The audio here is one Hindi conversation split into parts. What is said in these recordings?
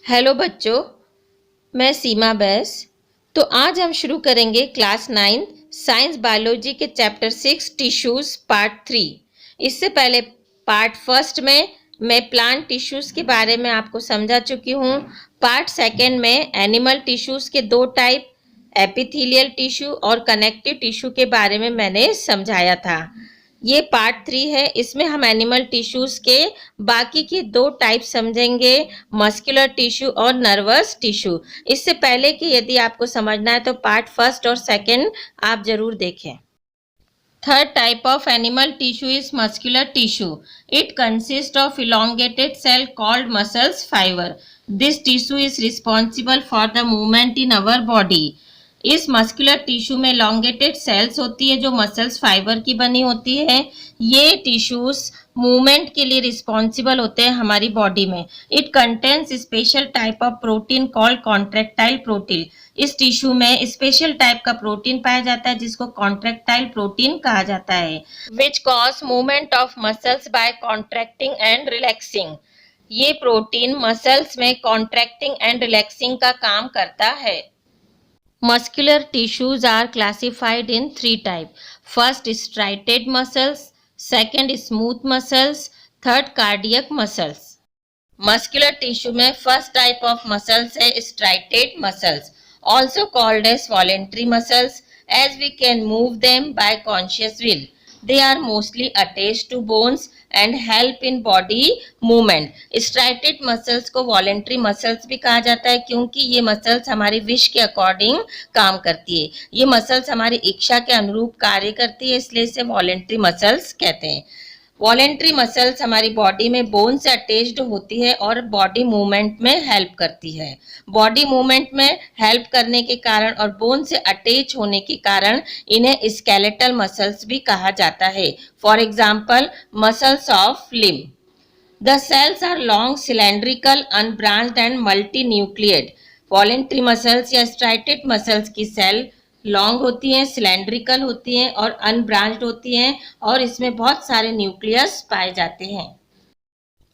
हेलो बच्चों, मैं सीमा बैस। तो आज हम शुरू करेंगे क्लास 9 साइंस बायोलॉजी के चैप्टर 6 टिश्यूज पार्ट 3। इससे पहले पार्ट फर्स्ट में मैं प्लांट टिश्यूज के बारे में आपको समझा चुकी हूँ। पार्ट सेकेंड में एनिमल टिश्यूज के दो टाइप एपिथेलियल टिश्यू और कनेक्टिव टिश्यू के बारे में मैंने समझाया था। ये पार्ट 3 है। इसमें हम एनिमल टिश्यूज के बाकी के दो टाइप समझेंगे, मस्कुलर टिश्यू और नर्वस टिश्यू। इससे पहले कि यदि आपको समझना है तो पार्ट फर्स्ट और सेकंड आप जरूर देखें। Third type of animal tissue is muscular tissue. It consists of elongated cell called muscle fiber. This tissue is responsible for the movement in our body. इस मस्कुलर टिश्यू में elongated सेल्स होती है जो मसल्स फाइबर की बनी होती है। ये टिश्यूज मूवमेंट के लिए रिस्पॉन्सिबल होते हैं हमारी बॉडी में। It contains special type of protein called contractile protein. इस टिश्यू में स्पेशल टाइप का प्रोटीन पाया जाता है जिसको कॉन्ट्रेक्टाइल प्रोटीन कहा जाता है, which cause movement of muscles by contracting and relaxing. ये प्रोटीन मसल्स में कॉन्ट्रैक्टिंग एंड रिलैक्सिंग का काम करता है। Muscular tissues are classified in three types. First, striated muscles. Second, smooth muscles. Third, cardiac muscles. Muscular tissue में first type of muscles है striated muscles, also called as voluntary muscles, as we can move them by conscious will. They are mostly attached to bones and help in body movement. striated muscles को voluntary muscles भी कहा जाता है क्योंकि ये मसल्स हमारी विश के अकॉर्डिंग काम करती है। ये मसल्स हमारी इच्छा के अनुरूप कार्य करती है, इसलिए इसे voluntary muscles कहते हैं। वॉलेंट्री मसल्स हमारी बॉडी में बोन से अटैच्ड होती है और बॉडी मूवमेंट में हेल्प करती है। बॉडी मूवमेंट में हेल्प करने के कारण और बोन से अटैच होने के कारण इन्हें स्केलेटल मसल्स भी कहा जाता है। For example, muscles of limb. The cells are long, cylindrical, unbranched and multi nucleated. Voluntary muscles या स्ट्राइटेड मसल्स की सेल लॉन्ग होती हैं, सिलेंड्रिकल होती हैं और अनब्रांच्ड होती हैं और इसमें बहुत सारे न्यूक्लियस पाए जाते हैं।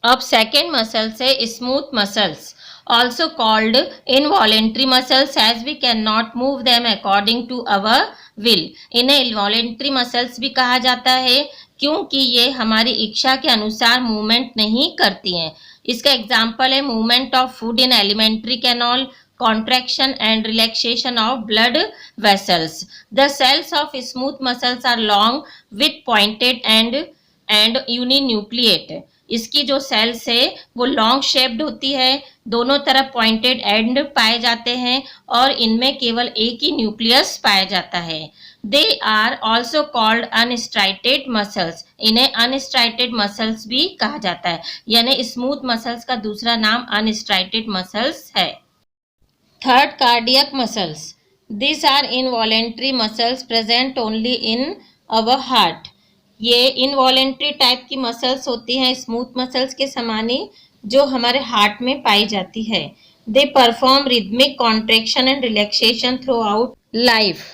अब सेकेंड मसल्स है smooth muscles, also called involuntary muscles as we can not move them according to our will. इन्हें इनवॉलेंट्री मसल्स भी कहा जाता है क्योंकि ये हमारी इच्छा के अनुसार मूवमेंट नहीं करती हैं। इसका एग्जाम्पल है movement of food in alimentary canal, contraction and relaxation of blood vessels. The cells of smooth muscles are long with pointed and uninucleate. इसकी जो सेल्स है वो लॉन्ग शेप्ड होती है, दोनों तरफ पॉइंटेड एंड पाए जाते हैं और इनमें केवल एक ही न्यूक्लियस पाया जाता है। They are also called unstriated muscles. इन्हें अनस्ट्राइटेड मसल्स भी कहा जाता है, यानी स्मूथ मसल्स का दूसरा नाम अनस्ट्राइटेड मसल्स है। Third, cardiac muscles. These are involuntary muscles present only in our heart. ये इनवॉलेंट्री टाइप की मसल्स होती हैं स्मूथ मसल्स के समान ही, जो हमारे हार्ट में पाई जाती है। They perform rhythmic contraction and relaxation through out life.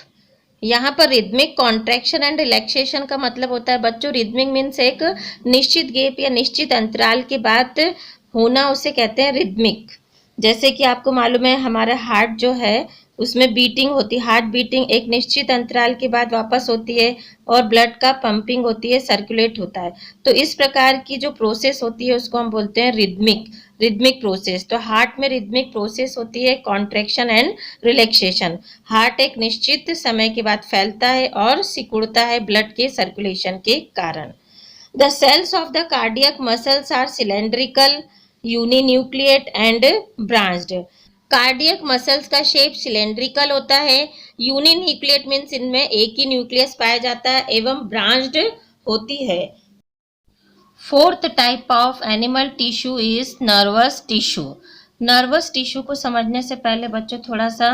यहाँ पर रिदमिक कॉन्ट्रैक्शन एंड रिलैक्सेशन का मतलब होता है बच्चों, रिदमिक मीन्स एक निश्चित गैप या निश्चित अंतराल के बाद होना, उसे कहते हैं रिदमिक। जैसे कि आपको मालूम है हमारा हार्ट जो है उसमें बीटिंग होती है, हार्ट बीटिंग एक निश्चित अंतराल के बाद वापस होती है और ब्लड का पंपिंग होती है, सर्कुलेट होता है। तो इस प्रकार की जो प्रोसेस होती है उसको हम बोलते हैं रिदमिक प्रोसेस। तो हार्ट में रिदमिक प्रोसेस होती है कॉन्ट्रैक्शन एंड रिलैक्सेशन। हार्ट एक निश्चित समय के बाद फैलता है और सिकुड़ता है ब्लड के सर्कुलेशन के कारण। The cells of the cardiac muscles are cylindrical, uninucleate and branched. Cardiac muscles का शेप सिलेंड्रिकल होता है, यूनिन्यूक्लिएट मीन्स इनमें एक ही न्यूक्लियस पाया जाता है एवं ब्रांच्ड होती है। Fourth type of animal tissue is nervous tissue. Nervous tissue को समझने से पहले बच्चों थोड़ा सा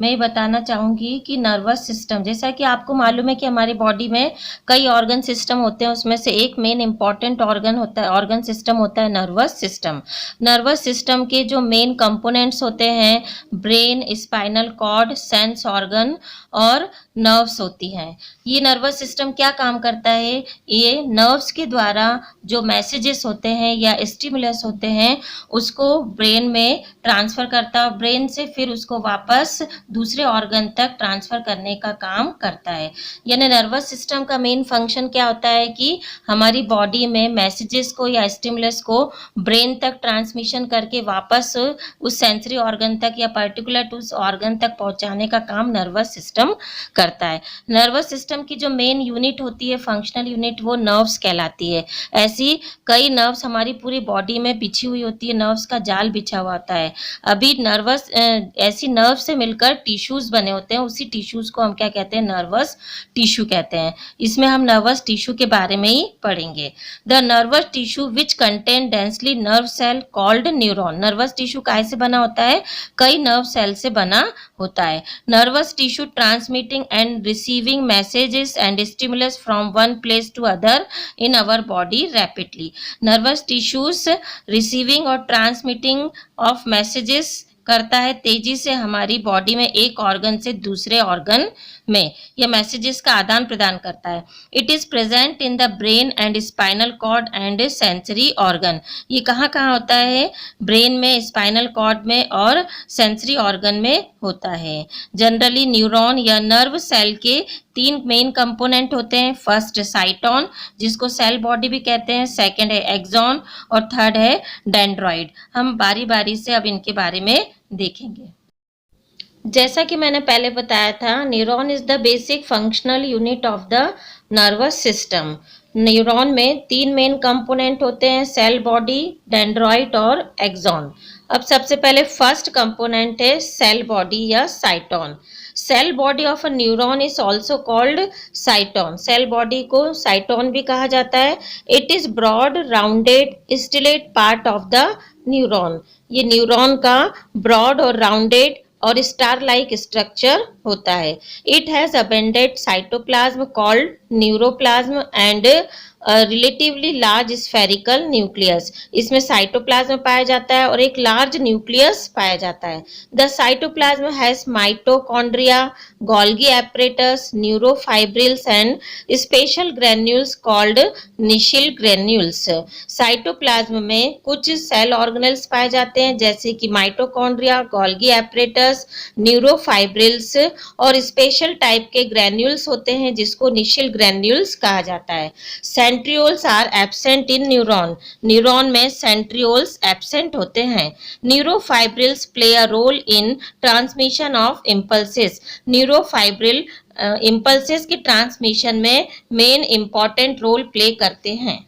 मैं बताना चाहूँगी कि नर्वस सिस्टम, जैसा कि आपको मालूम है कि हमारी बॉडी में कई ऑर्गन सिस्टम होते हैं, उसमें से एक मेन इंपॉर्टेंट ऑर्गन सिस्टम होता है नर्वस सिस्टम। नर्वस सिस्टम के जो मेन कंपोनेंट्स होते हैं brain, spinal cord, sense organ और नर्व्स होती हैं। ये नर्वस सिस्टम क्या काम करता है, ये नर्व्स के द्वारा जो मैसेजेस होते हैं या स्टिमुलस होते हैं उसको ब्रेन में में ट्रांसफर करता है, ब्रेन से फिर उसको वापस दूसरे ऑर्गन तक ट्रांसफर करने का काम करता है। यानी नर्वस सिस्टम का मेन फंक्शन क्या होता है कि हमारी बॉडी में मैसेजेस को या स्टिमुलस को ब्रेन तक ट्रांसमिशन करके वापस उस सेंसरी ऑर्गन तक या पर्टिकुलर टू उस ऑर्गन तक पहुंचाने का काम नर्वस सिस्टम करता है। नर्वस सिस्टम की जो मेन यूनिट होती है, फंक्शनल यूनिट, वो नर्व्स कहलाती है। ऐसी कई नर्व्स हमारी पूरी बॉडी में बिछी हुई होती है, नर्व्स का जाल बिछा हुआ होता है। अभी ऐसी नर्व से मिलकर टिश्यूज बने होते हैं, उसी टिश्यूज को हम क्या कहते हैं, नर्वस टिश्यू कहते हैं। इसमें हम नर्वस टिश्यू के बारे में ही पढ़ेंगे। The nervous tissue which contain densely nerve cell called neuron. Nervous tissue काहे से बना होता है? कई नर्व सेल से बना होता है। Nervous tissue transmitting and receiving messages and stimulus from one place to other in our body rapidly. Nervous tissues receiving और ट्रांसमिटिंग ऑफ मैसेजेस करता है तेजी से हमारी बॉडी में एक ऑर्गन से दूसरे ऑर्गन में, यह मैसेजेस का आदान प्रदान करता है। It is present in the brain and spinal cord and sensory organ. ये कहाँ कहाँ होता है? ब्रेन में, स्पाइनल कॉर्ड में और सेंसरी ऑर्गन में होता है। जनरली न्यूरॉन या नर्व सेल के 3 मेन कंपोनेंट होते हैं। फर्स्ट साइटोन, जिसको सेल बॉडी भी कहते हैं, सेकंड है एक्सॉन और थर्ड है डेंड्रॉइड। हम बारी बारी से अब इनके बारे में देखेंगे। जैसा कि मैंने पहले बताया था, neuron is the basic functional unit of the nervous system. Neuron में 3 मेन कंपोनेंट होते हैं, सेल बॉडी, डेंड्रॉइड और एक्सॉन। अब सबसे पहले फर्स्ट कंपोनेंट है सेल बॉडी या cyton. Cell body of a neuron is also called cyton. Cell body को साइटोन भी कहा जाता है। It is broad rounded stellate part of the neuron. ये न्यूरॉन का ब्रॉड और राउंडेड और स्टार लाइक स्ट्रक्चर होता है। It has abundant cytoplasm called neuroplasm and relatively large spherical nucleus. इसमें साइटोप्लाज्म पाया जाता है और एक लार्ज न्यूक्लियस पाया जाता है। The cytoplasm has mitochondria, Golgi apparatus, neurofibrils and special granules called Nissl granules. Cytoplasm में कुछ सेल ऑर्गेनेल्स पाए जाते हैं, जैसे कि माइटोकॉन्ड्रिया, गोल्गी एपरेटस, न्यूरोफाइब्रिल्स और स्पेशल टाइप के ग्रेन्यूल्स होते हैं, जिसको निशिल ग्रेन्यूल्स कहा जाता है। Centrioles are absent in neuron. Neuron में सेंट्रियोल्स एब्सेंट होते हैं। Neurofibrils play a role in transmission of impulses. Neurofibril impulses की ट्रांसमिशन में मेन इंपॉर्टेंट रोल प्ले करते हैं।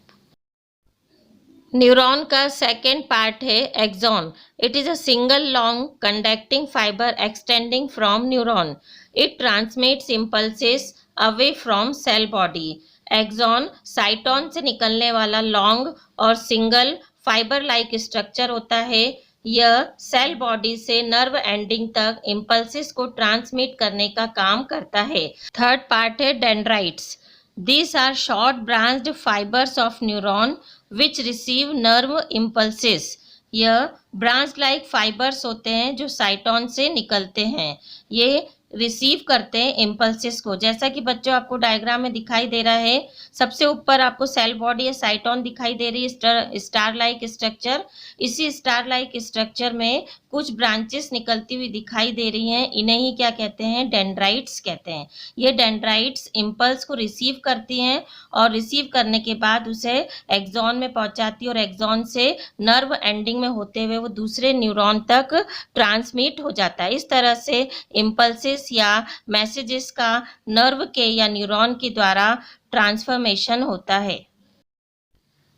न्यूरॉन का सेकेंड पार्ट है axon. It is a single long conducting fibre extending from neuron. It transmits impulses away from cell body. Axon cyton से निकलने वाला लॉन्ग और सिंगल फाइबर लाइक स्ट्रक्चर होता है। यह सेल बॉडी से नर्व एंडिंग तक इम्पल्सेस को ट्रांसमिट करने का काम करता है। थर्ड पार्ट है dendrites. These are short branched fibers of neuron which receive nerve impulses. यह ब्रांच लाइक फाइबर्स होते हैं जो साइटोन से निकलते हैं। ये रिसीव करते हैं इम्पल्सेस को। जैसा कि बच्चों आपको डायग्राम में दिखाई दे रहा है, सबसे ऊपर आपको सेल बॉडी या साइटोन दिखाई दे रही है, स्टार लाइक स्ट्रक्चर। इसी स्टार लाइक स्ट्रक्चर में कुछ ब्रांचेस निकलती हुई दिखाई दे रही हैं, इन्हें ही क्या कहते हैं? डेंड्राइट्स कहते हैं। ये डेंड्राइट्स इम्पल्स को रिसीव करती हैं और रिसीव करने के बाद उसे एक्सॉन में पहुंचाती है और एक्सॉन से नर्व एंडिंग में होते हुए वो दूसरे न्यूरॉन तक ट्रांसमिट हो जाता है। इस तरह से इम्पल्सेस या मैसेजेस का नर्व के या न्यूरॉन के द्वारा ट्रांसफॉर्मेशन होता है।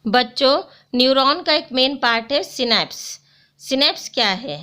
बच्चों, न्यूरॉन का एक मेन पार्ट है सिनेप्स। सिनेप्स क्या है?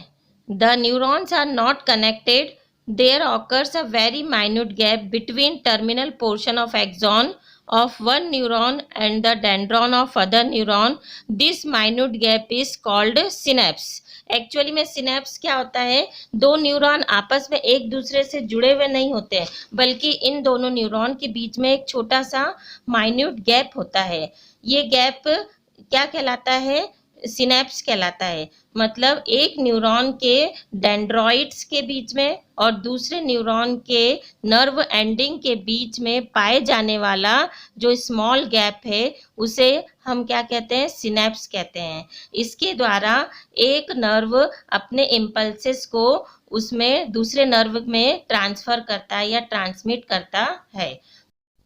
The neurons are not connected, there occurs a very minute gap between terminal portion of axon of one neuron and the dendron of other neuron. This minute gap is called synapse. Actually में सिनेप्स क्या होता है? 2 न्यूरॉन आपस में एक दूसरे से जुड़े हुए नहीं होते, बल्कि इन दोनों न्यूरॉन के बीच में एक छोटा सा माइन्यूट गैप होता है। ये गैप क्या कहलाता है? सिनेप्स कहलाता है। मतलब एक न्यूरॉन के डेंड्रॉइड्स के बीच में और दूसरे न्यूरॉन के नर्व एंडिंग के बीच में पाए जाने वाला जो स्मॉल गैप है उसे हम क्या कहते हैं, सिनेप्स कहते हैं। इसके द्वारा एक नर्व अपने इम्पल्सेस को उसमें दूसरे नर्व में ट्रांसफर करता है या ट्रांसमिट करता है।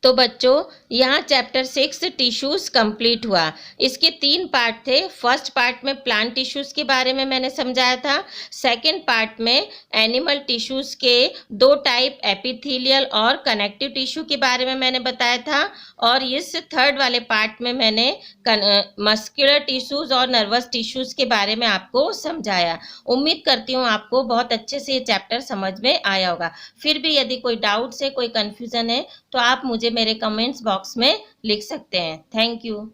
तो बच्चों यहाँ चैप्टर 6 टिश्यूज कंप्लीट हुआ। इसके 3 पार्ट थे। फर्स्ट पार्ट में प्लांट टिश्यूज के बारे में मैंने समझाया था। सेकंड पार्ट में एनिमल टिश्यूज के 2 टाइप, एपिथेलियल और कनेक्टिव टिश्यू के बारे में मैंने बताया था। और इस थर्ड वाले पार्ट में मैंने मस्कुलर टिश्यूज और नर्वस टिश्यूज के बारे में आपको समझाया। उम्मीद करती हूँ आपको बहुत अच्छे से ये चैप्टर समझ में आया होगा। फिर भी यदि कोई डाउट्स है, कोई कंफ्यूजन है तो आप मुझे मेरे कमेंट्स बॉक्स में लिख सकते हैं। Thank you.